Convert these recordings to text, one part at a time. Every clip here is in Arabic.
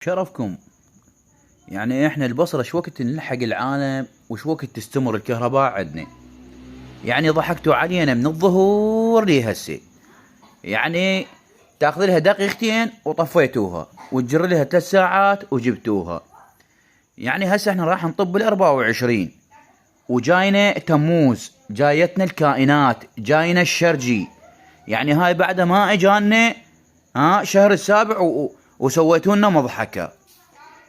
شرفكم. يعني احنا البصرة شو وقت نلحق العالم وش وقت تستمر الكهرباء عندنا. يعني ضحكتوا علينا من الظهور لهسه. يعني تاخذ لها دقيقتين وطفيتوها وتجر لها 3 ساعات وجبتوها. يعني هسه احنا راح نطب ال24 وجاينا تموز، جايتنا الكائنات، جاينا الشرجي. يعني هاي بعد ما اجانا شهر السابع وسويتوا لنا مضحكة.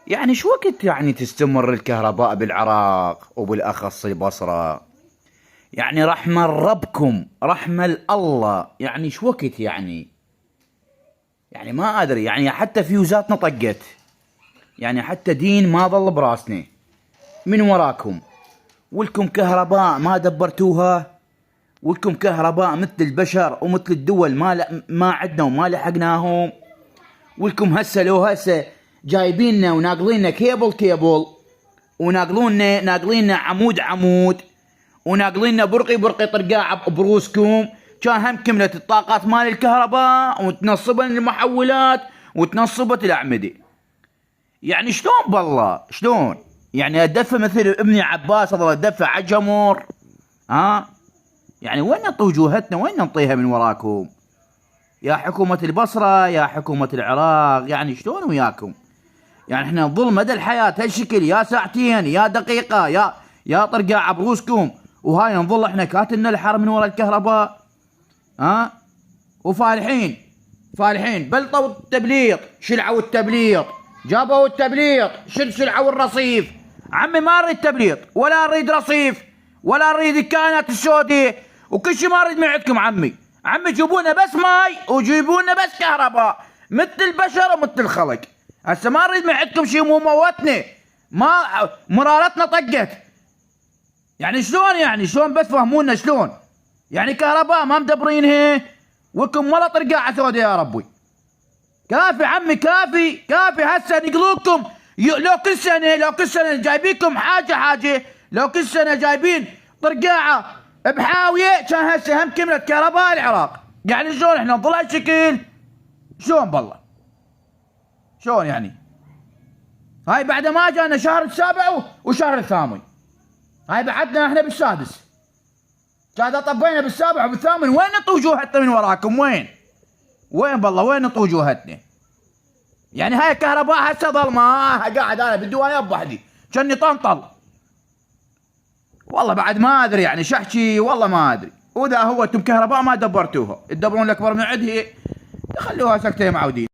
يعني شو وقت يعني تستمر الكهرباء بالعراق وبالاخص البصرة؟ يعني رحمة ربكم، رحمة الله. يعني شو وقت يعني ما ادري. يعني حتى فيوزاتنا طقت، يعني حتى دين ما ظل براسنا من وراكم. ولكم كهرباء ما دبرتوها، ولكم كهرباء مثل البشر ومثل الدول ما عدنا وما لحقناهم. ولكم هسه لو هسه جايبيننا وناقليننا كيبل وناقليننا عمود وناقليننا برقي طرقاع بروسكم، كان هم كملت الطاقات مال الكهرباء وتنصبن المحولات وتنصبت الاعمده. يعني شلون بالله شلون؟ يعني ادفع مثل ابني عباس اظل ادفع عجمر. يعني وين نطي وجوهتنا؟ وين نطيها من وراكم يا حكومة البصرة يا حكومة العراق؟ يعني شلون وياكم؟ يعني احنا نظل مدى الحياة هالشكل، يا ساعتين يا دقيقة يا طرقاع عبروسكم، وهاي نظل احنا كاتلنا الحر من ورا الكهرباء. وفالحين بلطوا التبليط، شلعوا التبليط، جابوا التبليط، شلعوا الرصيف. عمي ما نريد تبليط ولا نريد رصيف ولا نريد الكائنات السوداء وكل شيء ما نريد من عندكم. عمي جيبونا بس ماي وجيبونا بس كهرباء مثل البشر ومثل الخلق. هسه ما نريد من عندكم شيء، مو موتنا، ما مرارتنا طقت. يعني شلون بس فهمونا شلون؟ يعني كهرباء ما مدبرينها وكم ولا طرقاعة سوداء يا ربي. كافي عمي كافي. هسه نقلوكم لو كل سنة جايبينكم حاجة، لو كل سنة جايبين طرقاعة بحاوية كان هسه هم كملت كهرباء العراق. يعني شلون احنا نظل هالشكل؟ شلون بالله شلون يعني؟ هاي بعد ما جانا شهر السابع وشهر الثامن، هاي بعدنا احنا بالسادس، كذا طبينا بالسابع وبالثامن. وين نطي وجوهتنا من وراكم؟ وين بالله وين نطي وجوهتنا؟ يعني هاي الكهرباء هسه ظلمة قاعد انا بالديوانية بوحدي كني طنطل. والله بعد ما ادري يعني شحكي، والله ما ادري. واذا هو انتم كهرباء ما دبرتوها، تدبرون الاكبر من عندها خلوها سكتة معودين.